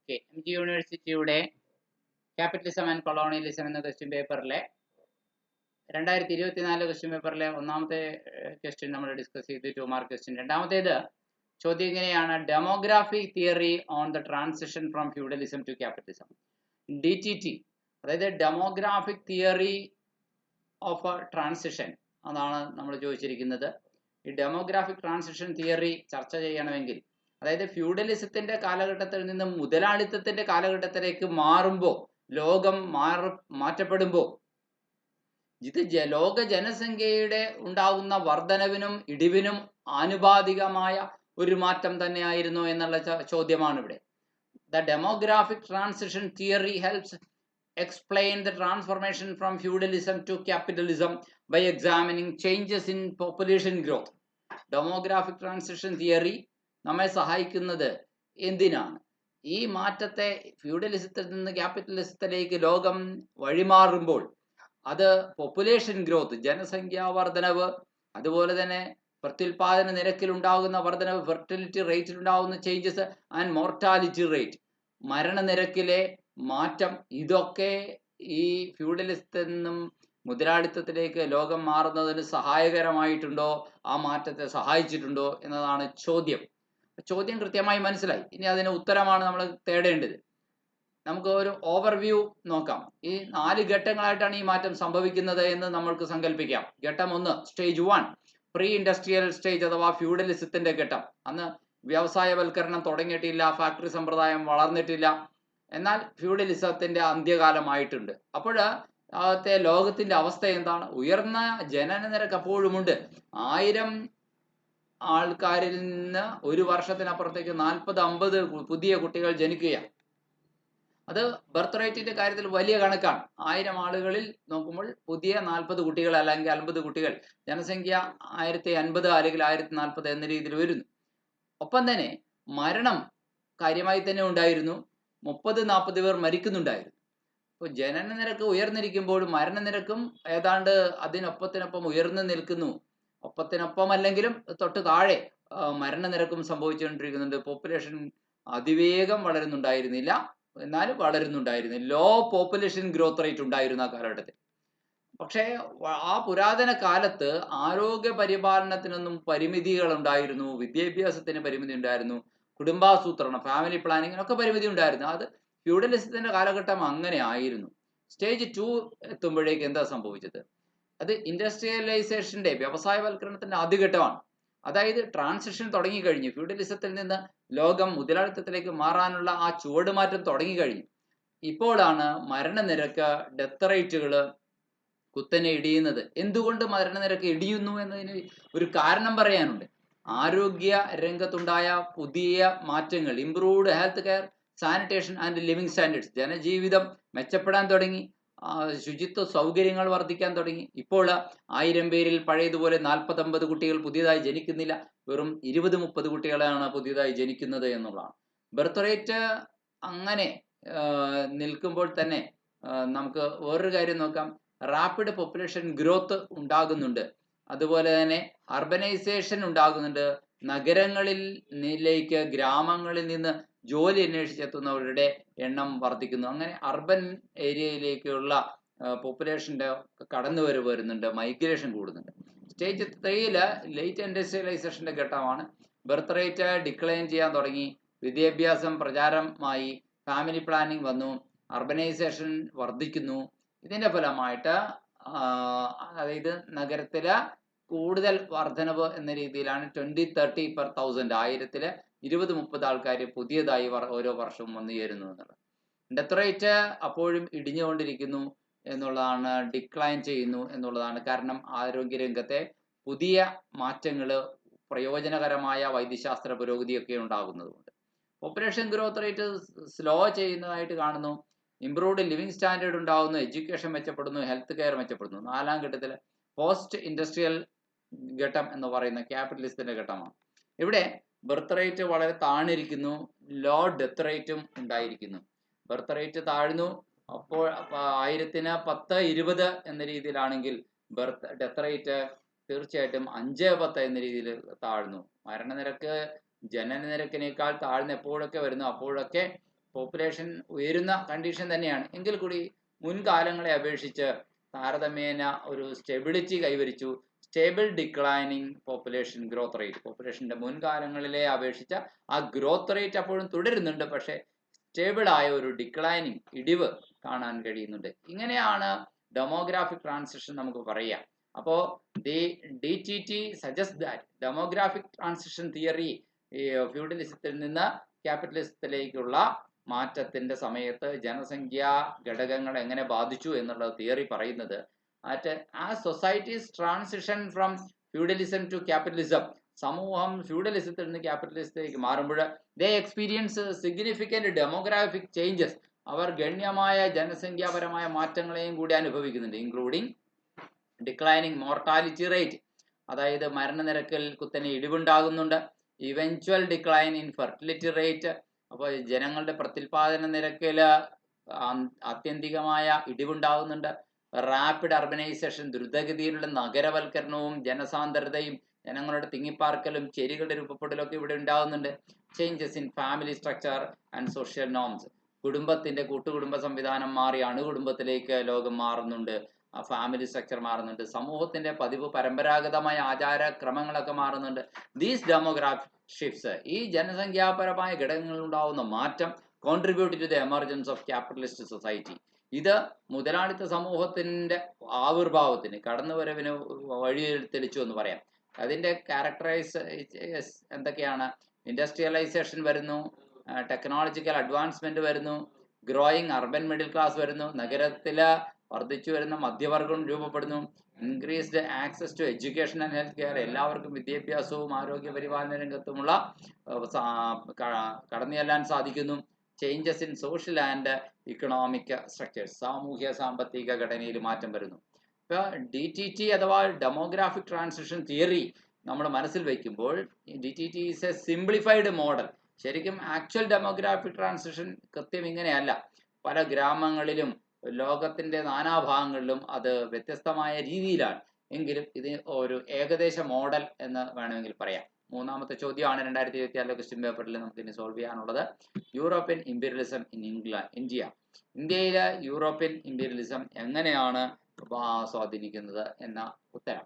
Okay, M G യൂണിവേഴ്സിറ്റിയുടെ capitalism and colonialism എന്ന question പേപ്പറിലെ 2024 question പേപ്പറിലെ ഒന്നാമത്തെ ക്വസ്റ്റ്യൻ നമ്മൾ ഡിസ്കസ് ചെയ്തു, 2 മാർക്ക് ക്വസ്റ്റ്യൻ. രണ്ടാമത്തേത് ചോദ്യം ഇങ്ങനെയാണ്: demographic theory on the transition from feudalism to capitalism, DTT, അതായത് ഡെമോഗ്രാഫിക് തിയറി ഓഫ് ട്രാൻസിഷൻ, അതാണ് നമ്മൾ ചോദിച്ചിരിക്കുന്നത്. ഈ ഡെമോഗ്രാഫിക് ട്രാൻസിഷൻ തിയറി ചർച്ച ചെയ്യണമെങ്കിൽ, അതായത് ഫ്യൂഡലിസത്തിന്റെ കാലഘട്ടത്തിൽ നിന്ന് മുതലാളിത്തത്തിന്റെ കാലഘട്ടത്തിലേക്ക് മാറുമ്പോൾ, ലോകം മാറ്റപ്പെടുമ്പോൾ, ഇത് ലോക ജനസംഖ്യയുടെ ഉണ്ടാകുന്ന വർധനവിനും ഇടിവിനും ആനുപാതികമായ ഒരു മാറ്റം തന്നെയായിരുന്നു എന്നുള്ള ചോദ്യമാണ് ഇവിടെ. The demographic transition theory helps explain the transformation from feudalism to capitalism by examining changes in population growth. Demographic transition theory നമ്മെ സഹായിക്കുന്നത് എന്തിനാണ്? ഈ മാറ്റത്തെ ഫ്യൂഡലിസത്തിൽ നിന്ന് ക്യാപിറ്റലിസത്തിലേക്ക് ലോകം വഴിമാറുമ്പോൾ അത് പോപ്പുലേഷൻ ഗ്രോത്ത്, ജനസംഖ്യാ വർധനവ്, അതുപോലെ തന്നെ പ്രത്യുൽപാദന നിരക്കിൽ ഉണ്ടാകുന്ന വർധനവ്, ഫെർട്ടിലിറ്റി റേറ്റിൽ ഉണ്ടാകുന്ന ചേഞ്ചസ് ആൻഡ് മോർട്ടാലിറ്റി റേറ്റ്, മരണനിരക്കിലെ മാറ്റം, ഇതൊക്കെ ഈ ഫ്യൂഡലിസത്തിൽ നിന്നും മുതലാളിത്തത്തിലേക്ക് ലോകം മാറുന്നതിന് സഹായകരമായിട്ടുണ്ടോ, ആ മാറ്റത്തെ സഹായിച്ചിട്ടുണ്ടോ എന്നതാണ് ചോദ്യം. ചോദ്യം കൃത്യമായി മനസ്സിലായി. ഇനി അതിന് ഉത്തരമാണ് നമ്മൾ തേടേണ്ടത്. നമുക്ക് ഒരു ഓവർവ്യൂ നോക്കാം. ഈ 4 ഘട്ടങ്ങളായിട്ടാണ് ഈ മാറ്റം സംഭവിക്കുന്നത് എന്ന് നമ്മൾക്ക് സങ്കല്പിക്കാം. ഘട്ടം 1, സ്റ്റേജ് 1, പ്രീ ഇൻഡസ്ട്രിയൽ സ്റ്റേജ് അഥവാ ഫ്യൂഡലിസത്തിന്റെ ഘട്ടം. അന്ന് വ്യവസായവൽക്കരണം തുടങ്ങിയിട്ടില്ല, ഫാക്ടറി സമ്പ്രദായം വളർന്നിട്ടില്ല, എന്നാൽ ഫ്യൂഡലിസത്തിന്റെ അന്ത്യകാലമായിട്ടുണ്ട്. അപ്പോൾ ആദ്യത്തെ ലോകത്തിന്റെ അവസ്ഥ എന്താണ്? ഉയർന്ന ജനന നിരക്ക് അപ്പോഴുമുണ്ട്. 1000 ആൾക്കാരിൽ നിന്ന് ഒരു വർഷത്തിനപ്പുറത്തേക്ക് 40-50 പുതിയ കുട്ടികൾ ജനിക്കുകയാണ്. അത് ബർത്ത് റേറ്റിന്റെ കാര്യത്തിൽ വലിയ കണക്കാണ്. 1000 ആളുകളിൽ നോക്കുമ്പോൾ പുതിയ 40 കുട്ടികൾ അല്ലെങ്കിൽ 50 കുട്ടികൾ, ജനസംഖ്യ 1050 അല്ലെങ്കിൽ 1040 എന്ന രീതിയിൽ വരുന്നു. ഒപ്പം തന്നെ മരണം കാര്യമായി തന്നെ ഉണ്ടായിരുന്നു. 30-40 പേർ മരിക്കുന്നുണ്ടായിരുന്നു. ഇപ്പോൾ ജനന നിരക്ക് ഉയർന്നിരിക്കുമ്പോൾ മരണനിരക്കും ഏതാണ്ട് അതിനൊപ്പത്തിനൊപ്പം ഉയർന്നു നിൽക്കുന്നു. ഒപ്പത്തിനൊപ്പം അല്ലെങ്കിലും തൊട്ട് താഴെ മരണനിരക്കും സംഭവിച്ചുകൊണ്ടിരിക്കുന്നുണ്ട്. പോപ്പുലേഷൻ അതിവേഗം വളരുന്നുണ്ടായിരുന്നില്ല, എന്നാലും വളരുന്നുണ്ടായിരുന്നു. ലോ പോപ്പുലേഷൻ ഗ്രോത്ത് റേറ്റ് ഉണ്ടായിരുന്നു ആ കാലഘട്ടത്തിൽ. പക്ഷേ ആ പുരാതന കാലത്ത് ആരോഗ്യ പരിപാലനത്തിനൊന്നും പരിമിതികൾ ഉണ്ടായിരുന്നു, വിദ്യാഭ്യാസത്തിന് പരിമിതി ഉണ്ടായിരുന്നു, കുടുംബാസൂത്രണം, ഫാമിലി പ്ലാനിങ്ങിനൊക്കെ പരിമിതി ഉണ്ടായിരുന്നു. അത് ഫ്യൂഡലിസത്തിന്റെ കാലഘട്ടം അങ്ങനെ ആയിരുന്നു. സ്റ്റേജ് 2 എത്തുമ്പോഴേക്ക് എന്താ സംഭവിച്ചത്? അത് ഇൻഡസ്ട്രിയലൈസേഷന്റെ, വ്യവസായവൽക്കരണത്തിന്റെ ആദ്യഘട്ടമാണ്. അതായത് ട്രാൻസിഷൻ തുടങ്ങിക്കഴിഞ്ഞു. ഫ്യൂഡലിസത്തിൽ നിന്ന് ലോകം മുതലാളിത്തത്തിലേക്ക് മാറാനുള്ള ആ ചുവടുമാറ്റം തുടങ്ങിക്കഴിഞ്ഞു. ഇപ്പോഴാണ് മരണനിരക്ക്, ഡെത്ത് റേറ്റുകൾ കുത്തനെ ഇടിയുന്നത്. എന്തുകൊണ്ട് മരണനിരക്ക് ഇടിയുന്നു എന്നതിന് ഒരു കാരണം പറയാനുണ്ട്. ആരോഗ്യ രംഗത്തുണ്ടായ പുതിയ മാറ്റങ്ങൾ, improved health care, sanitation and living standards, ജനജീവിതം മെച്ചപ്പെടാൻ തുടങ്ങി, ശുചിത്വ സൗകര്യങ്ങൾ വർദ്ധിക്കാൻ തുടങ്ങി. ഇപ്പോൾ 1000 പേരിൽ പഴയതുപോലെ 40-50 കുട്ടികൾ പുതിയതായി ജനിക്കുന്നില്ല, വെറും 20-30 കുട്ടികളാണ് പുതിയതായി ജനിക്കുന്നത് എന്നുള്ളതാണ്. ബർത്ത് റേറ്റ് അങ്ങനെ നിൽക്കുമ്പോൾ തന്നെ നമുക്ക് വേറൊരു കാര്യം നോക്കാം. റാപ്പിഡ് പോപ്പുലേഷൻ ഗ്രോത്ത് ഉണ്ടാകുന്നുണ്ട്, അതുപോലെ തന്നെ അർബനൈസേഷൻ ഉണ്ടാകുന്നുണ്ട്. നഗരങ്ങളിലേക്ക് ഗ്രാമങ്ങളിൽ നിന്ന് ജോലി അന്വേഷിച്ചെത്തുന്നവരുടെ എണ്ണം വർദ്ധിക്കുന്നു. അങ്ങനെ അർബൻ ഏരിയയിലേക്കുള്ള പോപ്പുലേഷൻ്റെ കടന്നുവരവ് വരുന്നുണ്ട്, മൈഗ്രേഷൻ കൂടുന്നുണ്ട്. സ്റ്റേജ് 3 ലേറ്റ് ഇൻഡസ്ട്രിയലൈസേഷൻ്റെ ഘട്ടമാണ്. ബർത്ത് റേറ്റ് ഡിക്ലൈൻ ചെയ്യാൻ തുടങ്ങി, വിദ്യാഭ്യാസം പ്രചാരമായി, ഫാമിലി പ്ലാനിങ് വന്നു, അർബനൈസേഷൻ വർദ്ധിക്കുന്നു. ഇതിൻ്റെ ഫലമായിട്ട് അതായത് നഗരത്തില് കൂടുതൽ വർധനവ് എന്ന രീതിയിലാണ് 20-30 per 1000, 1000-ൽ 20-30 ആൾക്കാർ പുതിയതായി ഓരോ വർഷവും വന്നു ചേരുന്നു എന്നുള്ളത്. ഡെത്ത് റേറ്റ് അപ്പോഴും ഇടിഞ്ഞുകൊണ്ടിരിക്കുന്നു എന്നുള്ളതാണ്, ഡിക്ലൈൻ ചെയ്യുന്നു എന്നുള്ളതാണ്. കാരണം ആരോഗ്യരംഗത്തെ പുതിയ മാറ്റങ്ങൾ, പ്രയോജനകരമായ വൈദ്യശാസ്ത്ര പുരോഗതിയൊക്കെ ഉണ്ടാകുന്നതുകൊണ്ട് പോപ്പുലേഷൻ ഗ്രോത്ത് റേറ്റ് സ്ലോ ചെയ്യുന്നതായിട്ട് കാണുന്നു. ഇംപ്രൂവ്ഡ് ലിവിങ് സ്റ്റാൻഡേർഡ് ഉണ്ടാകുന്നു, എഡ്യൂക്കേഷൻ മെച്ചപ്പെടുന്നു, ഹെൽത്ത് കെയർ മെച്ചപ്പെടുന്നു. 4-ാം ഘട്ടത്തിൽ പോസ്റ്റ് ഇൻഡസ്ട്രിയൽ ഘട്ടം എന്ന് പറയുന്ന ക്യാപിറ്റലിസത്തിന്റെ ഘട്ടമാണ്. ഇവിടെ ബർത്ത് റേറ്റ് വളരെ താഴ്ന്നിരിക്കുന്നു, ലോ ഡെത്ത് റേറ്റും ഉണ്ടായിരിക്കുന്നു. ബർത്ത് റേറ്റ് താഴ്ന്നു, അപ്പോൾ 1000-ന് 10-20 എന്ന രീതിയിലാണെങ്കിൽ ഡെത്ത് റേറ്റ് തീർച്ചയായിട്ടും 5-10 എന്ന രീതിയിൽ താഴ്ന്നു. മരണനിരക്ക് ജനന നിരക്കിനേക്കാൾ താഴ്ന്ന് എപ്പോഴൊക്കെ വരുന്നു, അപ്പോഴൊക്കെ പോപ്പുലേഷൻ ഉയരുന്ന കണ്ടീഷൻ തന്നെയാണ്. എങ്കിൽ കൂടി മുൻകാലങ്ങളെ അപേക്ഷിച്ച് താരതമ്യേന ഒരു സ്റ്റെബിലിറ്റി കൈവരിച്ചു. Stable declining population growth rate. പോപ്പുലേഷൻ്റെ മുൻകാലങ്ങളിലെ അപേക്ഷിച്ച ആ ഗ്രോത്ത് റേറ്റ് അപ്പോഴും തുടരുന്നുണ്ട്, പക്ഷേ സ്റ്റേബിൾ ആയ ഒരു ഡിക്ലൈനിങ് ഇടിവ് കാണാൻ കഴിയുന്നുണ്ട്. ഇങ്ങനെയാണ് ഡെമോഗ്രാഫിക് ട്രാൻസിഷൻ നമുക്ക് പറയാം. അപ്പോൾ DTT suggest that demographic transition theory ഫ്യൂഡലിസത്തിൽ നിന്ന് ക്യാപിറ്റലിസത്തിലേക്കുള്ള മാറ്റത്തിന്റെ സമയത്ത് ജനസംഖ്യാ ഘടകങ്ങൾ എങ്ങനെ ബാധിച്ചു എന്നുള്ള തിയറി പറയുന്നത് as societies transition from feudalism to capitalism, സമൂഹം ഫ്യൂഡലിസത്തിൽ നിന്ന് ക്യാപിറ്റലിസത്തിലേക്ക് മാറുമ്പോൾ they experience significant demographic changes, അവർ ഗണ്യമായ ജനസംഖ്യാപരമായ മാറ്റങ്ങളെയും കൂടി അനുഭവിക്കുന്നുണ്ട്. ഇൻക്ലൂഡിങ് ഡിക്ലൈനിങ് മോർട്ടാലിറ്റി റേറ്റ്, അതായത് മരണനിരക്കിൽ കുത്തനെ ഇടിവുണ്ടാകുന്നുണ്ട്. Eventual decline in fertility rate, അപ്പോൾ ജനങ്ങളുടെ പ്രത്യുൽപാദന നിരക്കിൽ ആത്യന്തികമായ ഇടിവുണ്ടാകുന്നുണ്ട്. റാപ്പിഡ് അർബനൈസേഷൻ, ദ്രുതഗതിയിലുള്ള നഗരവൽക്കരണവും ജനസാന്ദ്രതയും ജനങ്ങളുടെ തിങ്ങിപ്പാർക്കലും ചേരികളുടെ രൂപപ്പെടലൊക്കെ ഇവിടെ ഉണ്ടാകുന്നുണ്ട്. Changes in family structure and social norms, കുടുംബത്തിന്റെ കൂട്ടുകുടുംബ സംവിധാനം മാറി അണുകുടുംബത്തിലേക്ക് ലോകം മാറുന്നുണ്ട്. ഫാമിലി സ്ട്രക്ചർ മാറുന്നുണ്ട്. സമൂഹത്തിന്റെ പതിവ് പരമ്പരാഗതമായ ആചാരക്രമങ്ങളൊക്കെ മാറുന്നുണ്ട്. ദീസ് ഡെമോഗ്രാഫിക് ഷിഫ്റ്റ്സ്, ഈ ജനസംഖ്യാപരമായ ഘടകങ്ങളിൽ ഉണ്ടാകുന്ന മാറ്റം contribute to the emergence of capitalist society. ഇത് മുതലാളിത്ത സമൂഹത്തിന്റെ ആവിർഭാവത്തിന്, കടന്നുവരവിന് വഴിതെളിച്ചു എന്ന് പറയാം. അതിന്റെ ക്യാരക്ടറൈസ് എന്തൊക്കെയാണ്? ഇൻഡസ്ട്രിയലൈസേഷൻ വരുന്നു, ടെക്നോളജിക്കൽ അഡ്വാൻസ്മെന്റ് വരുന്നു, ഗ്രോയിങ് അർബൻ മിഡിൽ ക്ലാസ് വരുന്നു, നഗരത്തില് വർദ്ധിച്ചു വരുന്ന മധ്യവർഗം രൂപപ്പെടുന്നു, increased access to education and health care, എല്ലാവർക്കും വിദ്യാഭ്യാസവും ആരോഗ്യ പരിപാലന രംഗത്തുമുള്ള കടന്നു ചെല്ലാൻ സാധിക്കുന്നു. Changes in social and economic structures, സാമൂഹ്യ സാമ്പത്തിക ഘടനയിൽ മാറ്റം വരുന്നു. ഇപ്പോൾ DTT അഥവാ ഡെമോഗ്രാഫിക് ട്രാൻസിഷൻ തിയറി നമ്മൾ മനസ്സിൽ വയ്ക്കുമ്പോൾ DTT is A simplified model. ശരിക്കും ആക്ച്വൽ ഡെമോഗ്രാഫിക് ട്രാൻസിഷൻ കൃത്യം ഇങ്ങനെയല്ല. പല ഗ്രാമങ്ങളിലും ലോകത്തിന്റെ നാനാഭാഗങ്ങളിലും അത് വ്യത്യസ്തമായ രീതിയിലാണ്. എങ്കിലും ഇത് ഒരു ഏകദേശ മോഡൽ എന്ന് വേണമെങ്കിൽ പറയാം. മൂന്നാമത്തെ ചോദ്യമാണ് 2024 ക്വസ്റ്റ്യൻ പേപ്പറിൽ നമുക്ക് ഇനി സോൾവ് ചെയ്യാനുള്ളത്. European imperialism in India. ഇന്ത്യയിലെ യൂറോപ്യൻ ഇമ്പീരിയലിസം എങ്ങനെയാണ് സ്വാധീനിക്കുന്നത് എന്ന ഉത്തരം.